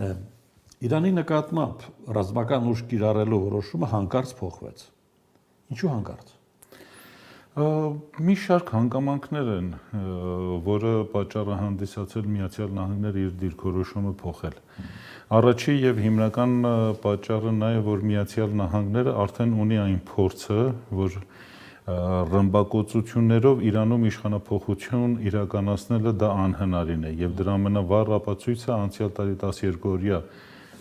Իրանի նկատմամբ ռազմական ուժ կիրառելու որոշումը հանկարծ փոխվեց։ Ինչու հանկարծ։ Մի շարք հանգամանքներ են, որը պատճառ է հանդիսացել Միացյալ Նահանգները իր դիրքորոշումը փոխել։ Առաջի եւ հիմնական պատճառը նա է, որ Միացյալ Նահանգները արդեն ունի այն փորձը, որ ռմբակոծություններով Իրանում իշխանափոխություն իրականացնելը դա անհնարին է եւ դրա ամենավառ ապացույցը անցյալ տարի 12-օրյա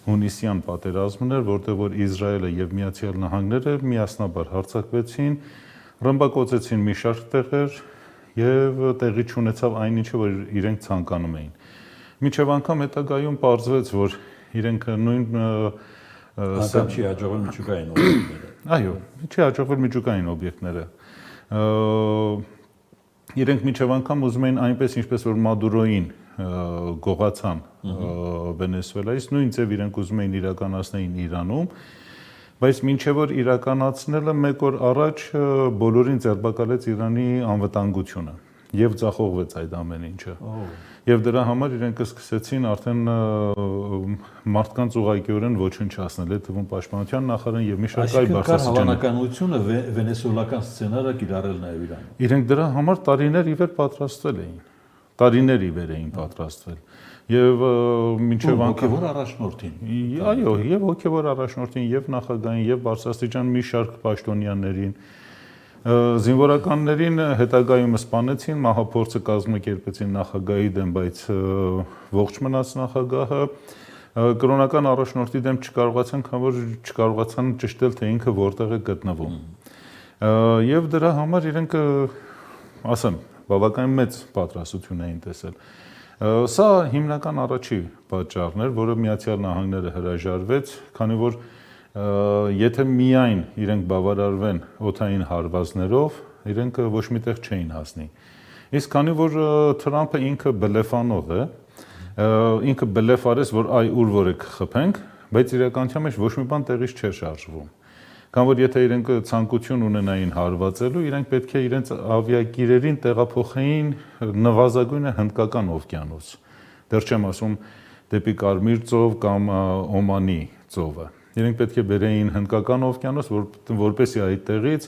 հունիսյան պատերազմն էր, որտեղ որ Իսրայելը եւ Միացյալ Նահանգները միասնաբար հարձակվեցին, ռմբակոծեցին մի շարք տեղեր եւ տեղի չունեցավ այն ինչը որ իրենք ցանկանում էին։ Մինչեւ անգամ հետագայում պարզվեց, որ իրենք նույն անգամ չի հաջողվել միջուկային օբյեկտները։ Այո, չի հաջողվել միջուկային օբյեկտները։ Իրենք մինչև անգամ ուզում էին այնպես ինչպես որ Մադուրոին գողացան Վենեսուելայից, նույն ձև իրենք ուզում էին իրականացնեին Իրանում, բայց մինչև որ իրականացնելը մեկ օր առաջ բոլորին ձերբակալեց Իրանի անվտանգությունը եւ ձախողվեց այդ ամեն ինչը։ Եվ դրա համար իրենք սկսեցին արդեն մարդկանց ուղղակիորեն ոչնչացնել, այդ թվում պաշտպանության նախարարին եւ մի շարք այլ բարձրաստիճան հավանականությունը վենեսուելական սցենարը կիրառել նաեւ Իրանում։ Իրենք դրա համար տարիներ ի վեր պատրաստվել էին։ Տարիներ ի վեր էին պատրաստվել։ Եվ մինչև հոգևոր առաջնորդին։ Այո, եւ հոգևոր առաջնորդին, եւ նախագահին, եւ բարձրաստիճան մի շարք պաշտոնյաներին զինվորականներին հետագայում սպանեցին, մահափորձը կազմակերպեցին նախագահի դեմ, բայց ողջ մնաց նախագահը, կրոնական առաջնորդի դեմ չկարողացան, քանի որ չկարողացան ճշտել, թե ինքը որտեղ է գտնվում։ Եվ դրա համար իրենք, ասեմ, բավականին մեծ պատրաստություն էին տեսել։ Սա հիմնական առաջի պատճառն էր, որը Միացյալ Նահանգները հրաժարվեց, քանի որ եթե միայն իրենք բավարարվեն օդային հարվածներով, իրենք ոչ միտեղ չէին հասնի։ Իսկ քանի որ Թրամփը ինքը բլեֆանող է, ինքը բլեֆ արեց, որ այ ուր որ եք խփենք, բայց իրականության մեջ ոչ մի բան տեղից չէր շարժվում։ Քանի որ եթե իրենք ցանկություն ունենային հարվածելու, իրենք պետք է իրենց ավիակիրերին տեղափոխեին նվազագույնը Հնդկական օվկիանոս։ Դեռ չեմ ասում դեպի Կարմիր ծով կամ Օմանի ծովը։ Իրենք պետք է բերեին Հնդկական օվկիանոս, որպեսզի այդտեղից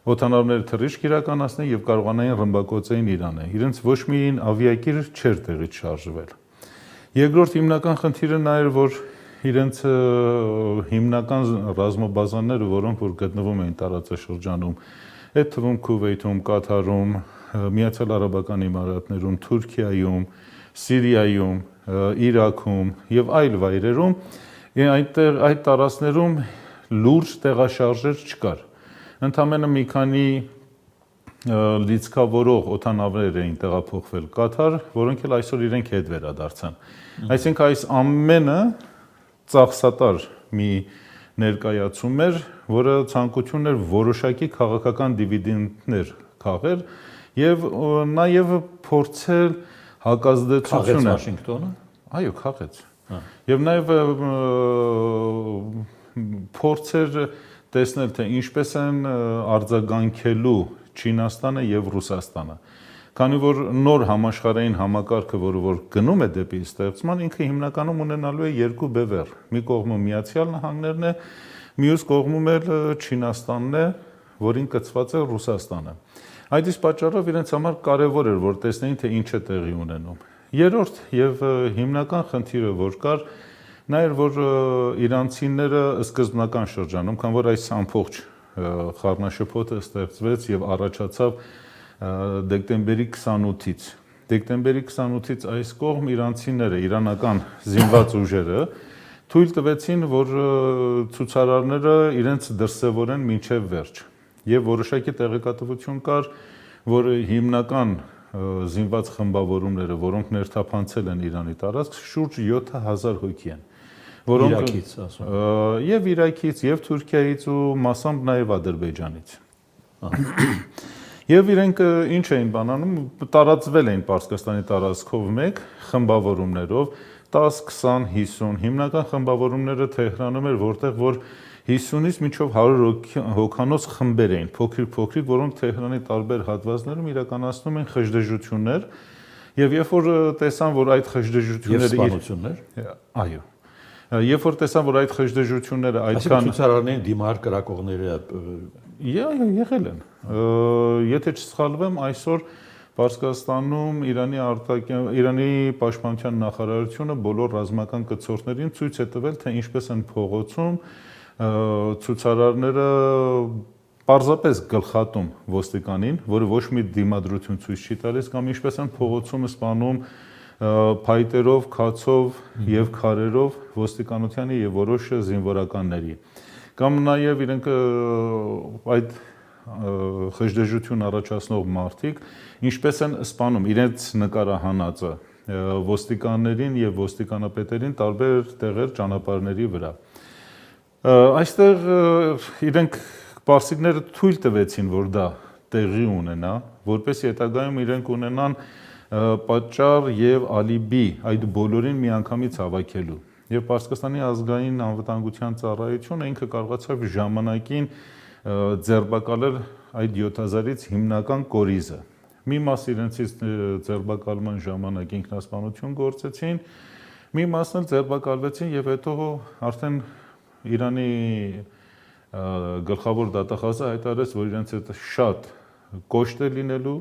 օդանավները թռիչք իրականացնեն եւ կարողանային ռմբակոծեին Իրանը։ Իրենց ոչ մի ավիակիր չէր տեղից շարժվել։ Երկրորդ հիմնական խնդիրը նա էր, որ իրենց հիմնական ռազմաբազաները, որոնք որ գտնվում էին տարածաշրջանում, այդ թվում Քուվեյթում, Կատարում, Միացյալ Արաբական Էմիրատներում, Թուրքիայում, Սիրիայում, Իրաքում եւ այլ վայրերում, այդ տարածքներում լուրջ տեղաշարժեր չկար։ Ընդամենը մի քանի լիցքավորող օդանավեր էին տեղափոխվել Կաթար, որոնք էլ այսօր իրենք հետ վերադարձան։ Այսինքն այս ամենը ծախսատար մի ներկայացում էր, որը ցանկությունն էր որոշակի քաղաքական դիվիդենդներ քաղել եւ նաեւ փորձել հակազդեցությունը։ Վաշինգտոնը։ Այո, քաղեց։ Եվ նաեւ փորձեր տեսնել, թե ինչպես են արձագանքելու Չինաստանը եւ Ռուսաստանը։ Քանի որ նոր համաշխարհային համակարգը, որ գնում է դեպի ստեղծման, ինքը հիմնականում ունենալու է երկու բևեռ։ Մի կողմում Միացյալ Նահանգներն է, մյուս կողմում էլ Չինաստանն է, որին կցված է Ռուսաստանը։ Այդ իսկ պատճառով իրենց համար կարևոր էր, որ տեսնեին, թե ինչ է տեղի ունենում։ Երրորդ եւ հիմնական խնդիրը, որ կար, նա էր, որ իրանցիները սկզբնական շրջանում, քանի որ այս ամբողջ խառնաշփոթը ստեղծվեց եւ առաջացավ դեկտեմբերի 28-ից։ Դեկտեմբերի 28-ից այս կողմ իրանցիները, իրանական զինված ուժերը թույլ տվեցին, որ ցուցարարները իրենց դրսևորեն մինչև վերջ։ Եվ որոշակի տեղեկատվություն կար, որ հիմնական զինված խմբավորումները, որոնք ներթափանցել են Իրանի տարածք, շուրջ 7000 հոգի են, որոնք Իրաքից, ասում։ Եվ Իրաքից, եւ Թուրքիայից ու մասամբ նաեւ Ադրբեջանից։ Եվ իրենք ինչ էին բանանում, տարածվել էին Պարսկաստանի տարածքով մեկ խմբավորումներով 10, 20, 50, հիմնական խմբավորումները Թեհրանում էր, որտեղ որ 50-ից մինչև 100 հոգանոց խմբեր էին, փոքրիկ, որոնք Թեհրանի տարբեր հատվածներում իրականացնում են խժդեժություններ, եւ երբ որ տեսան, որ այդ խժդեժությունները սպանություններ, այո, Երբ որ տեսան, որ այդ խժդժությունները այդքան ցուցարարներին դիմար կրակողները եղել են։ Եթե չսխալվեմ, այսօր Պարսկաստանում Իրանի պաշտպանության նախարարությունը բոլոր ռազմական կցորդներին ցույց է տվել, թե ինչպես են փողոցում ցուցարարները պարզապես գլխատում ոստիկանին, որը ոչ մի դիմադրություն ցույց չի տալիս, կամ ինչպես են փողոցում սպանում փայտերով, քացով եւ քարերով ոստիկանությանի եւ որոշ զինվորականների։ Կամ նաեւ իրենք այդ խժդժություն առաջացնող մարդիկ ինչպես են սպանում իրենց նկարահանածը ոստիկաններին եւ ոստիկանապետերին տարբեր տեղեր ճանապարհների վրա։ Այստեղ իրենք պարսիկները թույլ տվեցին, որ դա տեղի ունենա, որպեսզի հետագայում իրենք ունենան պատճառ եւ ալիբի այդ բոլորին միանգամից հավաքելու։ Եվ Պարսկաստանի ազգային անվտանգության ծառայությունը ինքը կարողացավ ժամանակին ձերբակալել այդ 7000-ից հիմնական կորիզը։ Մի մաս իրենցից ձերբակալման ժամանակ ինքնասպանություն գործեցին, մի մասն էլ ձերբակալվեցին եւ հետո արդեն Իրանի գլխավոր դատախազը հայտարարեց, որ իրենց հետ շատ կոշտ է լինելու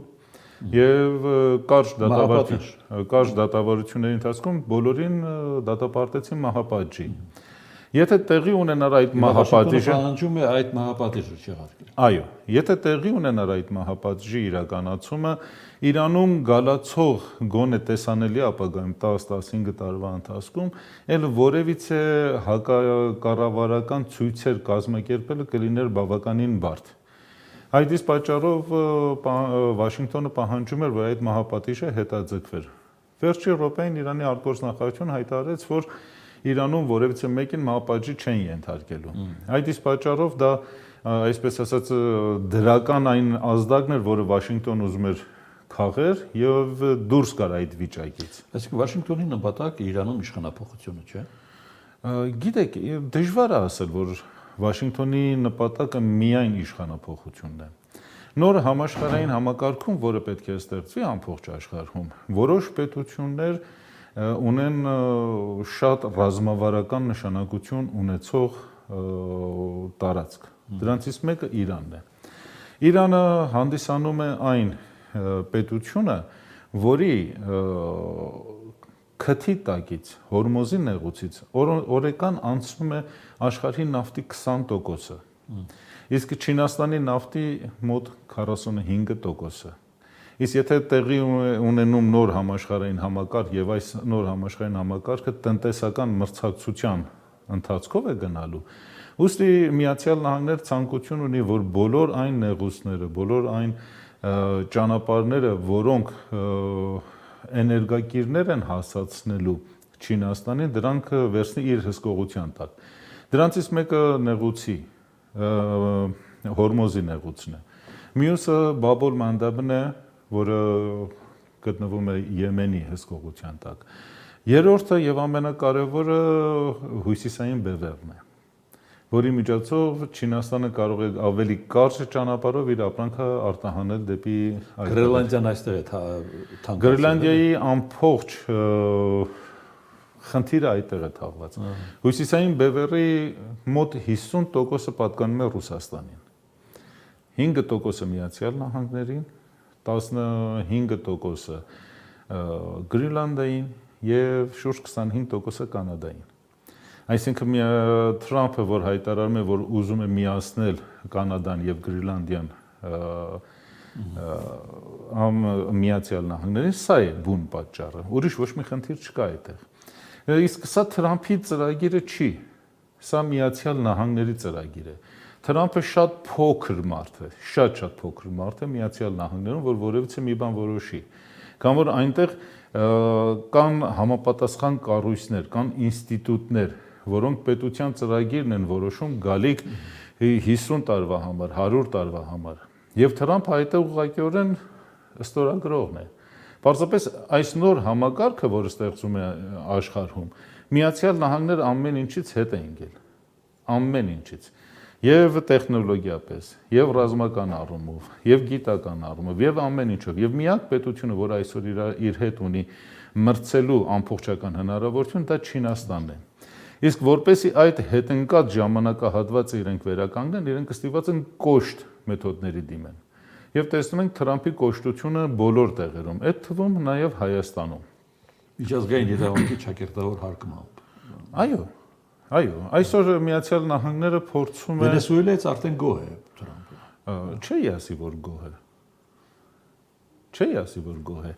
եւ կարճ դատավարությունների ընթացքում բոլորին դատապարտեցին մահապատժի։ Եթե տեղի ունենար այդ մահապատիժը, պահանջում է այդ մահապատիժը չեղարկել։ Այո, եթե տեղի ունենար այդ մահապատժի իրականացումը, Իրանում գալացող գոնե տեսանելի ապագայում 10-15 տարվա ընթացքում էլ որևիցե հակակառավարական ցույցեր կազմակերպելը կլիներ բավականին բարդ։ Այդ իսկ պատճառով Վաշինգտոնը պահանջում էր, որ այդ մահապատիժը հետաձգվեր։ Վերջի րոպեին Իրանի արտգործնախարարությունը հայտարարեց, որ Իրանում որևիցե մեկին մահապատժի չեն ենթարկելու։ Այդ իսկ պատճառով դա այսպես ասած դրական այն ազդակն էր, որը Վաշինգտոնը ուզում էր քաղեր եւ դուրս գար այդ վիճակից։ Այսինքն Վաշինգտոնի նպատակը Իրանում իշխանափոխությունը չէ։ Գիտեք, դժվար է ասել, որ Վաշինգտոնի նպատակը միայն իշխանափոխությունն է։ Նոր համաշխարհային համակարգում, որը պետք է ստեղծվի ամբողջ աշխարհում, որոշ պետություններ ունեն շատ ռազմավարական նշանակություն ունեցող տարածք։ Դրանցից մեկը Իրանն է։ Իրանը հանդիսանում է այն պետությունը, որի քթի տակից, Հորմոզի նեղուցից օրական անցնում է աշխարհի նավթի 20%-ը։ Իսկ Չինաստանի նավթի մոտ 45%-ը։ Իսկ եթե տեղի ունենում նոր համաշխարհային համակարգ եւ այս նոր համաշխարհային համակարգը տնտեսական մրցակցության ընթացքով է գնալու, ուստի Միացյալ Նահանգներ ցանկություն ունի, որ բոլոր այն նեղուցները, բոլոր այն ճանապարհները, որոնք էներգակիրներ են հասցնելու Չինաստանին, դրանք վերցնի իր հսկողության տակ։ Դրանցից մեկը նեղուցի Հորմոզի նեղուցն է։ Մյուսը Բաբ ալ-Մանդաբն է, որը գտնվում է Եմենի հսկողության տակ։ Երրորդը եւ ամենակարևորը հյուսիսային բևեռն է, որի միջոցով Չինաստանը կարող է ավելի կարճ ճանապարհով իր ապրանքը արտահանել դեպի Գրենլանդիան այստեղ է թանկացել։ Գրենլանդիայի ամբողջ խնդիրը այդտեղ է թաղված։ Հյուսիսային բևեռի մոտ 50%-ը պատկանում է Ռուսաստանին։ 5%-ը Միացյալ Նահանգներին, 15%-ը Գրենլանդիային եւ շուրջ 25%-ը Կանադային։ Այսինքն Թրամփը, որ հայտարարում է, որ ուզում է միացնել Կանադան եւ Գրենլանդիան Միացյալ Նահանգներին, սա է բուն պատճառը։ Ուրիշ ոչ մի խնդիր չկա այդտեղ։ Իսկ սա Թրամփի ծրագիրը չի։ Սա Միացյալ Նահանգների ծրագիր է։ Թրամփը շատ փոքր մարդ է, շատ փոքր մարդ է Միացյալ Նահանգներում, որ որևիցե մի բան որոշի։ Կամ որ այնտեղ կան համապատասխան կառույցներ, կան ինստիտուտներ, որոնք պետության ծրագիրն են որոշում գալիք 50 տարվա համար, 100 տարվա համար։ Եվ Թրամփը այդտեղ ուղղակիորեն ստորագրողն է։ Պարզապես այս նոր համակարգը, որը ստեղծում է աշխարհում, Միացյալ Նահանգները ամեն ինչից հետ է ընկել։ Ամեն ինչից։ Եվ տեխնոլոգիապես, եւ ռազմական առումով, եւ գիտական առումով, եւ ամեն ինչով, եւ միակ պետությունը, որ այսօր իր հետ ունի մրցելու ամբողջական հնարավորություն, դա Չինաստանն է։ Իսկ որպեսի այդ հետընկած ժամանակահատվածը իրենք վերականգնեն, իրենք ստիպված են կոշտ մեթոդների դիմեն։ Եվ տեսնում ենք Թրամփի կոշտությունը բոլոր տեղերում, այդ թվում նաև Հայաստանում։ Միջազգային իրավունքի ճակերտավոր հարկմամբ։ Այո, այսօր Միացյալ Նահանգները փորձում է Վենեսուելայից արդեն գոհ է Թրամփը։ Չի ասի, որ գոհ է։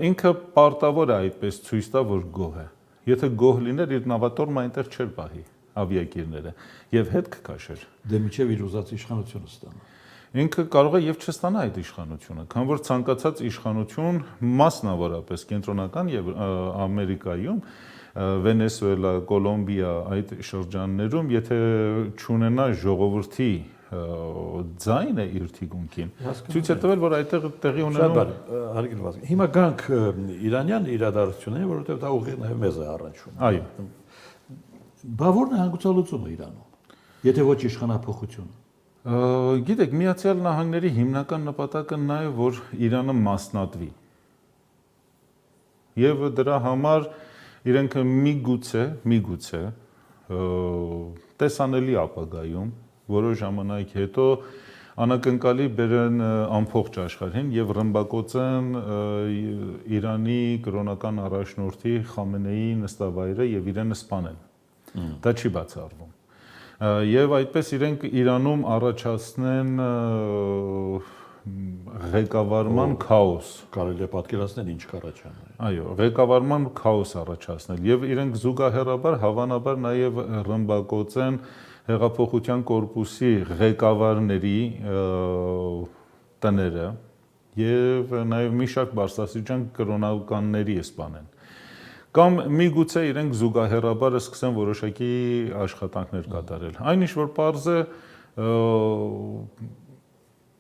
Ինքը պարտավոր է այդպես ցույց տա, որ գոհ է։ Եթե գոհ լիներ, իր նավատորմը այնտեղ չէր պահի ավիակիրները եւ հետ կքաշեր։ Դե միջև իր ուզած իշխանությունը ստանա։ Ինքը կարող է եւ չստանա այդ իշխանությունը, քան որ ցանկացած իշխանություն, մասնավորապես կենտրոնական եւ Ամերիկայում, Վենեսուելա, Կոլոմբիա այդ շրջաններում, եթե չունենա ժողովրդի ձայնը իր թիկունքին, ցույց է տվել, որ այդտեղ տեղի ունենում։ Հարգելի Վազգեն, հիմա գանք իրանյան իրադարձություններին, որովհետեւ դա ուղիղ նաեւ մեզ է առնչվում։ Այո։ Բա ո՞րն է հանգուցալուծումը Իրանում, եթե ոչ իշխանափոխություն։ Գիտեք, Միացյալ Նահանգների հիմնական նպատակը նա է, որ Իրանը մասնատվի։ Եվ դրա համար իրենք միգուցե տեսանելի ապագայում որոշ ժամանակ հետո անակնկալի բերեն ամբողջ աշխարհին եւ ռմբակոծեն Իրանի կրոնական առաջնորդի Խամենեիի նստավայրը եւ իրեն սպանեն։ Դա չի բացառվում։ Եվ այդպես իրենք Իրանում առաջացնեն ղեկավարման քաոս։ Կարելի է պատկերացնել ինչ կառաջանա։ Այո, ղեկավարման քաոս առաջացնել եւ իրենք զուգահեռաբար հավանաբար նաեւ ռմբակոծեն Հեղափոխության կորպուսի ղեկավարների տները եւ նաեւ մի շարք բարձրաստիճան կրոնականների սպանեն։ Կամ միգուցե իրենք զուգահեռաբար սկսեն որոշակի աշխատանքներ կատարել։ Այնինչ որ պարզ է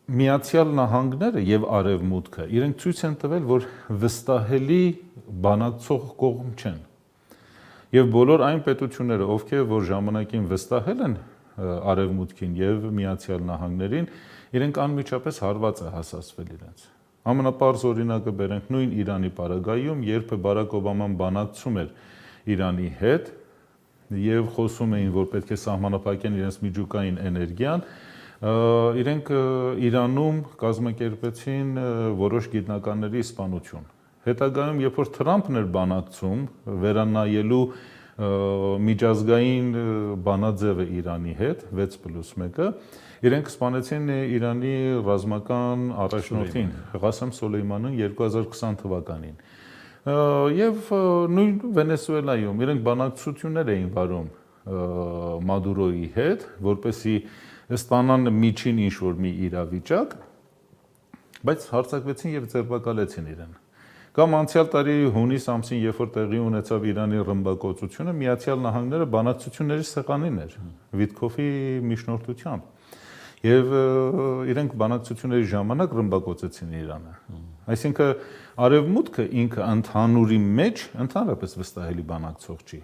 Միացյալ Նահանգները եւ Արևմուտքը իրենք ցույց են տվել, որ վստահելի բանակցող կողմ չեն։ Եվ բոլոր այն պետությունները, ովքեր որ ժամանակին վստահել են Արևմուտքին եւ Միացյալ Նահանգներին, իրենք անմիջապես հարված է հասացվել իրենց։ Ամենապարզ օրինակը բերենք նույն Իրանի պարագայում, երբ Բարակ Օբաման բանակցում էր Իրանի հետ եւ խոսում էին, որ պետք է սահմանափակեն իրենց միջուկային էներգիան, իրենք Իրանում կազմակերպեցին որոշ գիտնականների սպանություն։ Հետագայում, երբ որ Թրամփն էր բանակցում վերանայելու միջազգային բանաձևը Իրանի հետ 6+1-ը, իրենք սպանեցին Իրանի ռազմական առաջնորդին Ղասեմ Սոլեյմանին 2020 թվականին։ Եվ նույն Վենեսուելայում իրենք բանակցություններ էին վարում Մադուրոյի հետ, որպեսզի ստանան միջին ինչ-որ մի իրավիճակ, բայց հարձակվեցին եւ ձերբակալեցին իրեն։ Կամ անցյալ տարի հունիս ամսին, երբ որ տեղի ունեցավ Իրանի ռմբակոծությունը, Միացյալ Նահանգները բանակցությունների սեղանին էր Վիտկոֆի միջնորդությամբ։ Եվ իրենք բանակցությունների ժամանակ ռմբակոծեցին Իրանը։ Այսինքն Արևմուտքը ինքը ընդհանուրի մեջ ընդհանրապես վստահելի բանակցող չի։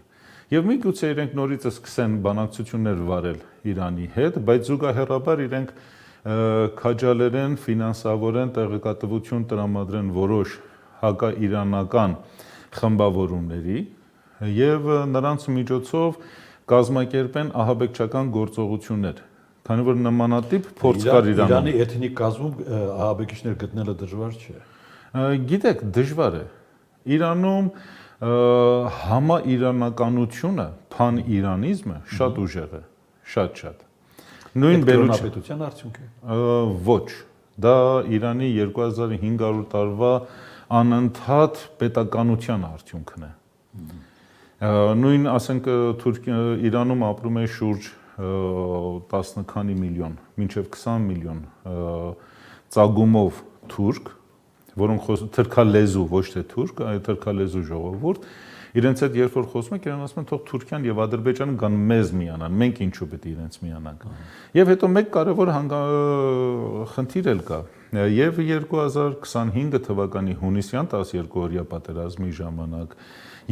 Եվ միգուցե իրենք նորից սկսեն բանակցություններ վարել Իրանի հետ, բայց զուգահեռաբար իրենք քաջալերեն, ֆինանսավորեն, տեղեկատվություն տրամադրեն որոշ հակաիրանական խմբավորումների եւ նրանց միջոցով կազմակերպեն ահաբեկչական գործողություններ, քանի որ նմանատիպ փորձ կար Իրանում։ Իրանի էթնիկ կազմում ահաբեկիչներ գտնելը դժվար չէ։ Գիտեք, դժվար է։ Իրանում համաիրանականությունը, փան-իրանիզմը շատ ուժեղ է, շատ։ Նույն բելուչության արդյունք է։ Ոչ, դա Իրանի 2500 տարվա անընդհատ պետականության արդյունքն է։ Նույն, ասենք, Իրանում ապրում է շուրջ 10 քանի միլիոն, մինչև 20 միլիոն ծագումով թուրք, որոնք թրքալեզու, ոչ թե թուրք, այլ թրքալեզու ժողովուրդ, իրենց հետ երբ որ խոսում եք, իրեն ասում են թող Թուրքիան եւ Ադրբեջանը գան մեզ միանան, մենք ինչու պետք է իրենց միանանք։ Եվ հետո մեկ կարևոր խնդիր էլ կա։ Եվ 2025 թվականի հունիսյան 12-օրյա պատերազմի ժամանակ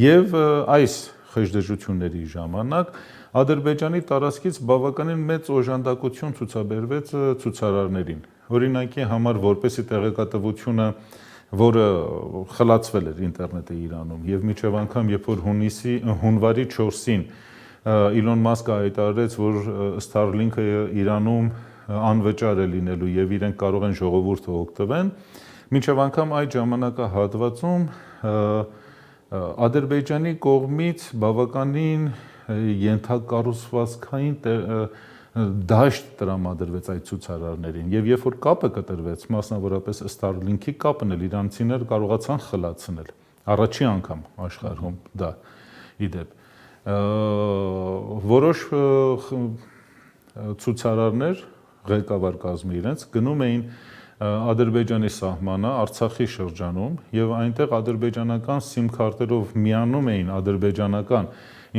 եւ այս խժդժությունների ժամանակ Ադրբեջանի տարածքից բավականին մեծ օժանդակություն ցուցաբերվեց ցուցարարներին։ Օրինակի համար, որպեսի տեղեկատվությունը, որը խլացվել էր ինտերնետի Իրանում եւ միջև անգամ երբ որ հունվարի 4-ին Իլոն Մասկը հայտարարեց, որ Starlink-ը Իրանում անվճար է լինելու եւ իրենք կարող են ժողովուրդը օգտվեն, մինչև անգամ այդ ժամանակահատվածում Ադրբեջանի կողմից բավականին ենթակառուցվածքային դաշտ տրամադրվեց այդ ցուցարարներին եւ երբ որ կապը կտրվեց, մասնավորապես Starlink-ի կապն էլ իրանցիները կարողացան խլացնել առաջի անգամ աշխարհում դա իդեպ որոշ ցուցարարներ ղեկավար կազմի իրենց գնում էին Ադրբեջանի սահմանը Արցախի շրջանում եւ այնտեղ ադրբեջանական SIM քարտերով միանում էին ադրբեջանական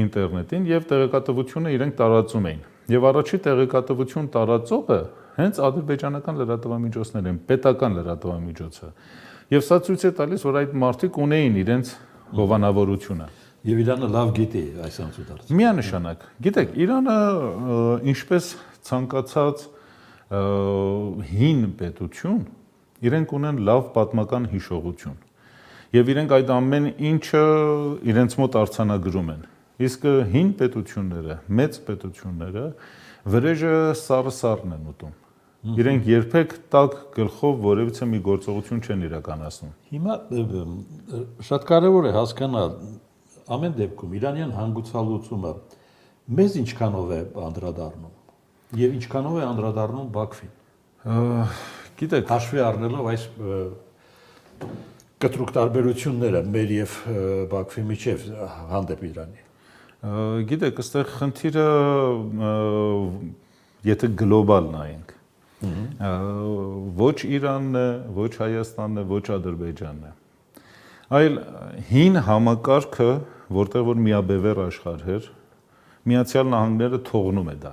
ինտերնետին եւ տեղեկատվությունը իրենք տարածում էին եւ առաջի տեղեկատվություն տարածողը հենց ադրբեջանական լրատվամիջոցներ են պետական լրատվամիջոցը եւ սա ցույց է տալիս որ այդ մարդիկ ունեին իրենց հովանավորությունը եւ Իրանը լավ գիտի այս անցուդարձը միանշանակ գիտեք Իրանը ինչպես ցանկացած հին պետություն իրենք ունեն լավ պատմական հիշողություն եւ իրենք այդ ամեն ինչը իրենց մոտ արձանագրում են իսկ հին պետությունները մեծ պետությունները վրեժը սառը են ուտում իրենք երբեք տակ գլխով որևիցե մի գործողություն չեն իրականացնում հիմա շատ կարեւոր է հասկանալ ամեն դեպքում իրանյան հանգուցալուծումը մեզ ինչքանով է անդրադառնում եւ ինչքանով է անդրադառնում Բաքվին գիտեք հաշվի առնելով այս կտրուկ տարբերությունները մեր եւ Բաքվի միջև հանդեպ Իրանի գիտեք այստեղ խնդիրը եթե գլոբալ նայենք ոչ Իրանն է ոչ Հայաստանն է ոչ Ադրբեջանն է այլ հին համակարգը որտեղ որ միաբևեռ աշխարհ էր Միացյալ Նահանգները թողնում է դա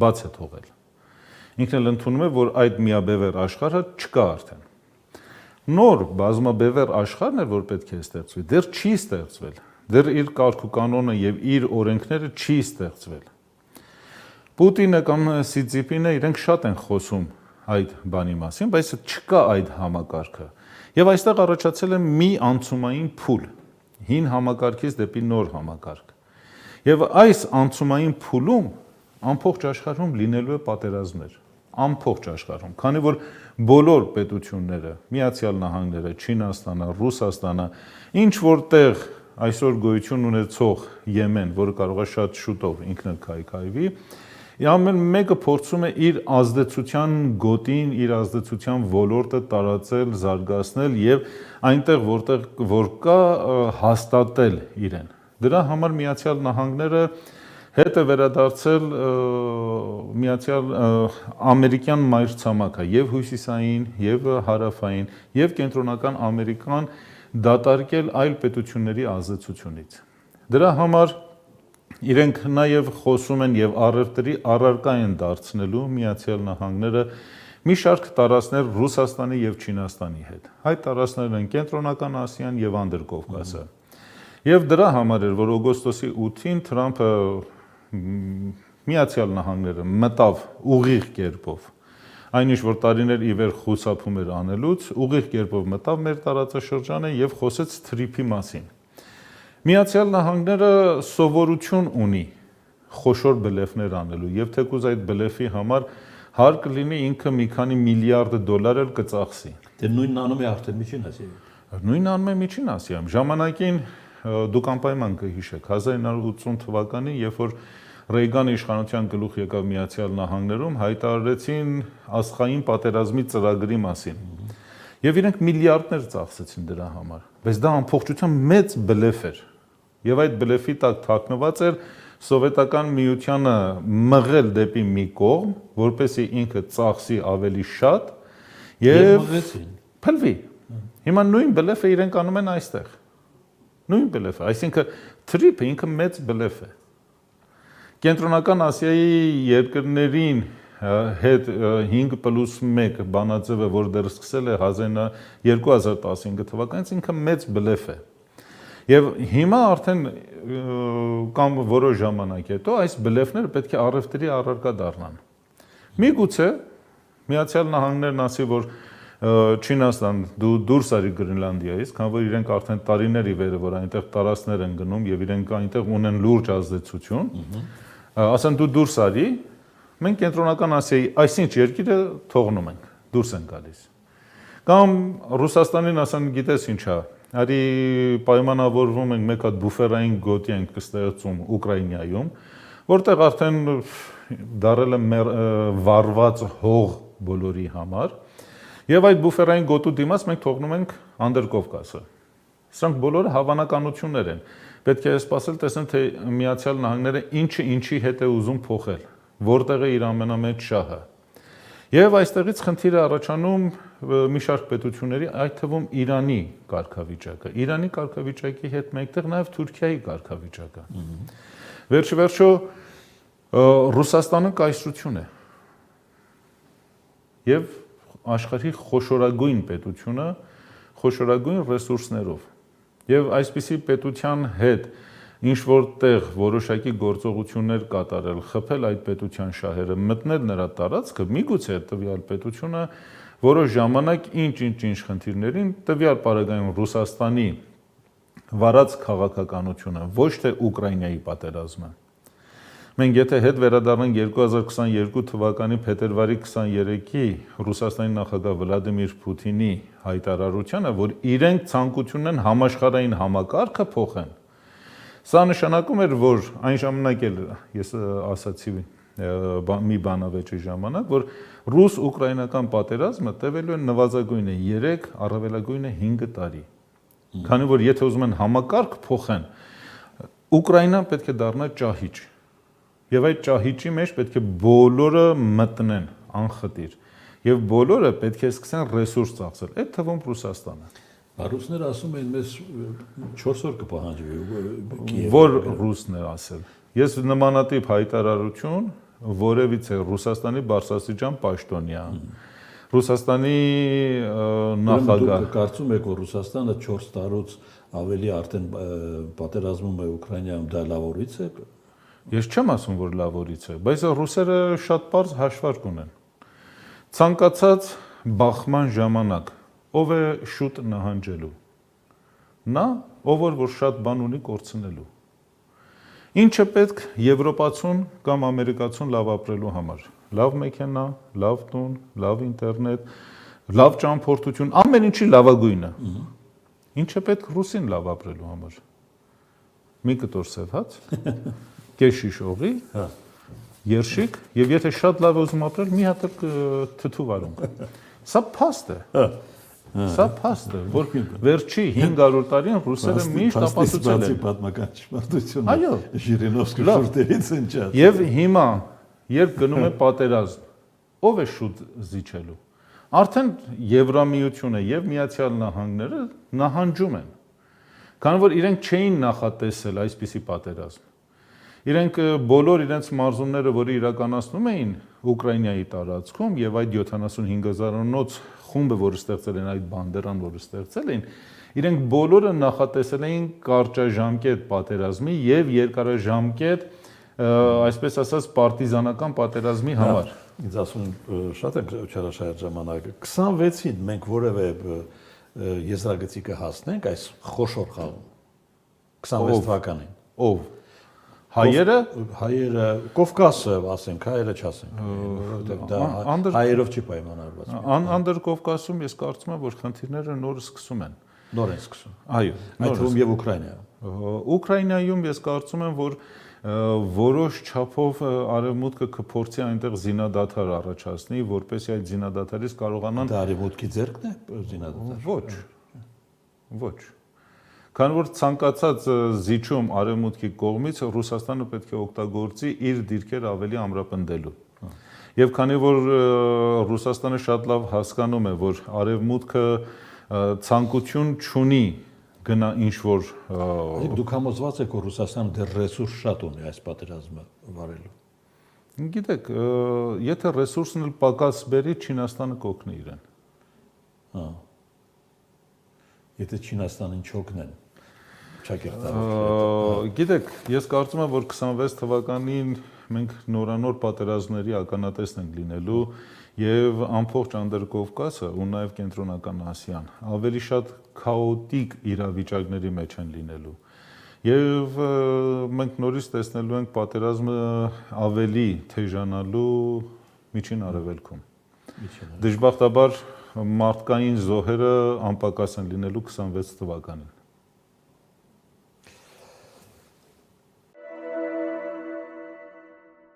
բաց է թողել ինքն էլ ընդունում է որ այդ միաբևեռ աշխարհը չկա արդեն նոր բազմաբևեռ աշխարհն է որ պետք է ստեղծվի դեռ չի ստեղծվել դեռ իր կարգ ու կանոնը եւ իր օրենքները չի ստեղծվել Պուտինը կամ Սի Ցզինպինը իրենք շատ են խոսում այդ բանի մասին բայց չկա այդ համակարգը եւ այստեղ առաջացել է մի անցումային փուլ հին համակարգից դեպի նոր համակարգ եւ այս անցումային փուլում ամբողջ աշխարհում լինելու է պատերազմներ ամբողջ աշխարհում քանի որ բոլոր պետությունները Միացյալ Նահանգները Չինաստանը Ռուսաստանը ինչ որտեղ այսօր գոյություն ունեցող Եմեն որը կարող է շատ շուտով ինքն էլ քայքայվի ամեն մեկը փորձում է իր ազդեցության գոտին իր ազդեցության ոլորտը տարածել զարգացնել եւ այնտեղ որտեղ որ կա հաստատել իրեն դրա համար Միացյալ Նահանգները հետ է վերադարձել միացյալ ամերիկյան մայրցամաքը եւ հյուսիսային եւ հարավային եւ կենտրոնական Ամերիկան դատարկել այլ պետությունների ազդեցությունից դրա համար իրենք նաեւ խոսում են եւ առևտրի առարկա են դարձնելու Միացյալ Նահանգները մի շարք տարածքներ Ռուսաստանի եւ Չինաստանի հետ այդ տարածքներն են կենտրոնական Ասիան եւ Անդրկովկասը եւ դրա համար էր որ օգոստոսի 8-ին Թրամփը Միացյալ Նահանգները մտավ ուղիղ կերպով այնինչ որ տարիներ ի վեր խուսափում էր անելուց ուղիղ կերպով մտավ մեր տարածաշրջանը եւ խոսեց թրիփի մասին Միացյալ Նահանգները սովորություն ունի խոշոր բլեֆներ անելու եւ թեկուզ այդ բլեֆի համար հարկ լինի ինքը մի քանի միլիարդ դոլար էլ կծախսի դե նույնն անում է արդեն Միջին Ասիայում նույնն անում է Միջին Ասիայում ժամանակին դուք անպայման կհիշեք 1980 թվականին երբ որ Ռեյգանի իշխանության գլուխ եկավ Միացյալ Նահանգներում հայտարարեցին աստղային պատերազմի ծրագրի մասին եւ իրենք միլիարդներ ծախսեցին դրա համար բայց դա ամբողջությամբ մեծ բլեֆ էր եւ այդ բլեֆի տակ թաքնված էր սովետական միությանը մղել դեպի մի կողմ որպեսզի ինքը ծախսի ավելի շատ եւ փլվի հիմա նույն բլեֆը իրենք անում են այստեղ նույն բլեֆը այսինքն թրիփը ինքը մեծ բլեֆ է Կենտրոնական Ասիայի երկրներին հետ 5+1 բանաձևը, որ դեռ սկսել է 2015 թվականից, ինքը մեծ բլեֆ է։ Եվ հիմա արդեն կամ որոշ ժամանակ հետո այս բլեֆները պետք է առևտրի առարկա դառնան։ Միգուցե Միացյալ Նահանգներն ասի, որ Չինաստան դու դուրս արի Գրենլանդիայից, քանի որ իրենք արդեն տարիների վեր որ այնտեղ տարածքներ են գնում եւ իրենք այնտեղ ունեն լուրջ ազդեցություն, ասեն դու դուրս արի, մենք կենտրոնական Ասիայի այսինչ երկիրը թողնում ենք, դուրս են գալիս։ Կամ Ռուսաստանին ասեն գիտես ինչա, արի պայմանավորվում ենք մեկ հատ բուֆերային գոտի ենք կստեղծում Ուկրաինայում, որտեղ արդեն դարել է վառված հող բոլորի համար, եւ այդ բուֆերային գոտու դիմաց մենք թողնում ենք Անդրկովկասը։ Սրանք բոլորը հավանականություններ են։ Պետք է սպասել տեսնել, թե Միացյալ Նահանգները ինչի հետ է ուզում փոխել, որտեղ է իր ամենամեծ շահը։ Եվ այստեղից խնդիր է առաջանում մի շարք պետությունների, այդ թվում Իրանի կարգավիճակը։ Իրանի կարգավիճակի հետ մեկտեղ նաև Թուրքիայի կարգավիճակը։ Վերջիվերջո Ռուսաստանը կայսրություն է։ Եվ աշխարհի խոշորագույն պետությունը, խոշորագույն ռեսուրսներով։ Եվ այսպիսի պետության հետ ինչ որտեղ որոշակի գործողություններ կատարել, խփել այդ պետության շահերը, մտնել նրա տարածքը, միգուցե տվյալ պետությունը որոշ ժամանակ ինչ խնդիրներին տվյալ պարագայում Ռուսաստանի վարած քաղաքականությունը, ոչ թե Ուկրաինայի պատերազմը։ Մենք եթե հետ վերադառնանք 2022 թվականի փետրվարի 23-ի Ռուսաստանի նախագահ Վլադիմիր Պուտինի հայտարարությանը, որ իրենք ցանկություն ունեն համաշխարհային համակարգը փոխեն, սա նշանակում էր, որ այն ժամանակ էլ ես ասացի մի բանավեճի ժամանակ, որ ռուս-ուկրաինական պատերազմը տևելու է նվազագույնը 3, առավելագույնը 5 տարի։ Քանի որ եթե ուզում են համակարգ փոխեն, Ուկրաինան պետք է դառնա ճահիճ։ Եվ այդ ճահիճի մեջ պետք է բոլորը մտնեն անխտիր։ Եւ բոլորը պետք է սկսեն ռեսուրս ծախսել, այդ թվում Ռուսաստանը։ Ռուսները ասում են մեզ 4 օր կպահանջվի։ Որ ռուսներ ասել։ Ես նմանատիպ հայտարարություն որևիցե Ռուսաստանի բարձրաստիճան պաշտոնյա, Ռուսաստանի նախագահ։ Դուք կարծում եք, որ Ռուսաստանը 4 տարուց ավելի արդեն պատերազմում է Ուկրաինայում, դա լավորից է։ Ես չեմ ասում, որ լավորից է, բայց ռուսերը շատ པարզ հաշվարկ ունեն։ Ցանկացած բախման ժամանակ ով է շուտ նահանջելու։ Նա, ով որ շատ բան ունի կորցնելու։ Ինչը պետք եվրոպացուն կամ ամերիկացուն լավ ապրելու համար։ Լավ մեքենա, լավ տուն, լավ ինտերնետ, լավ ճամփորդություն, ամեն ինչի լավագույնը։ Ինչը պետք ռուսին լավ ապրելու համար։ Մի կտոր սև հաց, կես շիշ օղի, երշիկ, եւ եթե շատ լավ ուզում ապրել, մի հատ թթու վարում։ Սա փաստ է։ Սա փաստ է, որ վերջի 500 տարին ռուսերը միշտ ապացուցել են պատմական ճշմարտությունը։ Այո, Ժիրինովսկի շուրթերից ընչած։ Եվ հիմա, երբ գնում է պատերազմ, ով է շուտ զիջելու։ Արդեն Եվրամիությունը եւ Միացյալ Նահանգները նահանջում են։ Քանի որ իրենք չէին նախատեսել այսպիսի պատերազմ։ Իրենք բոլոր իրենց մարզումները, որը իրականացնում էին Ուկրաինայի տարածքում եւ այդ 75,000-նոց խումբը, որը ստեղծել են այդ բանդերան, որը ստեղծել էին, իրենք բոլորը նախատեսել էին կարճաժամկետ պատերազմի եւ երկարաժամկետ, այսպես ասած, պարտիզանական պատերազմի համար։ Ինձ ասում շատ եմ չարաշահել ժամանակը 26-ին մենք որևէ եզրագծի կհասնենք այս խոշոր խաղում 26 թվականին։ Ով հայերը Կովկասը, ասենք, հայերը չասենք, որովհետև դա հայերով չի պայմանավորված։ Անդրկովկասում ես կարծում եմ, որ խնդիրները նոր սկսում են։ Նոր են սկսում։ Այո, այդ թվում եւ Ուկրաինայում։ Ուկրաինայում ես կարծում եմ, որ որոշ չափով արևմուտքը կփորձի այնտեղ զինադադար առաջացնի, որպեսզի այդ զինադադարից կարողանան։ Դա արևմուտքի ձեռքն է զինադադարը։ Ոչ։ Քանի որ ցանկացած զիջում արևմուտքի կողմից Ռուսաստանը պետք է օգտագործի իր դիրքերը ավելի ամրապնդելու։ Եվ քանի որ Ռուսաստանը շատ լավ հասկանում է, որ արևմուտքը ցանկություն չունի գնա ինչ որ դուք համոզված եք, որ Ռուսաստանը դեռ ռեսուրս շատ ունի այս պատերազմը վարելու։ Գիտեք, եթե ռեսուրսն էլ պակաս բերի, Չինաստանը կօգնի իրեն։ Եթե Չինաստանին չօգնեն, Գիտեք, ես կարծում եմ, որ 26 թվականին մենք նորանոր պատերազմների ականատեսն ենք լինելու եւ ամբողջ Անդրկովկասը ու նաեւ Կենտրոնական Ասիան ավելի շատ քաոտիկ իրավիճակների մեջ են լինելու։ Եվ մենք նորից տեսնելու ենք պատերազմը ավելի թեժանալու միջին արևելքում։ Դժբախտաբար մարդկային զոհերը անպակաս են լինելու 26 թվականին։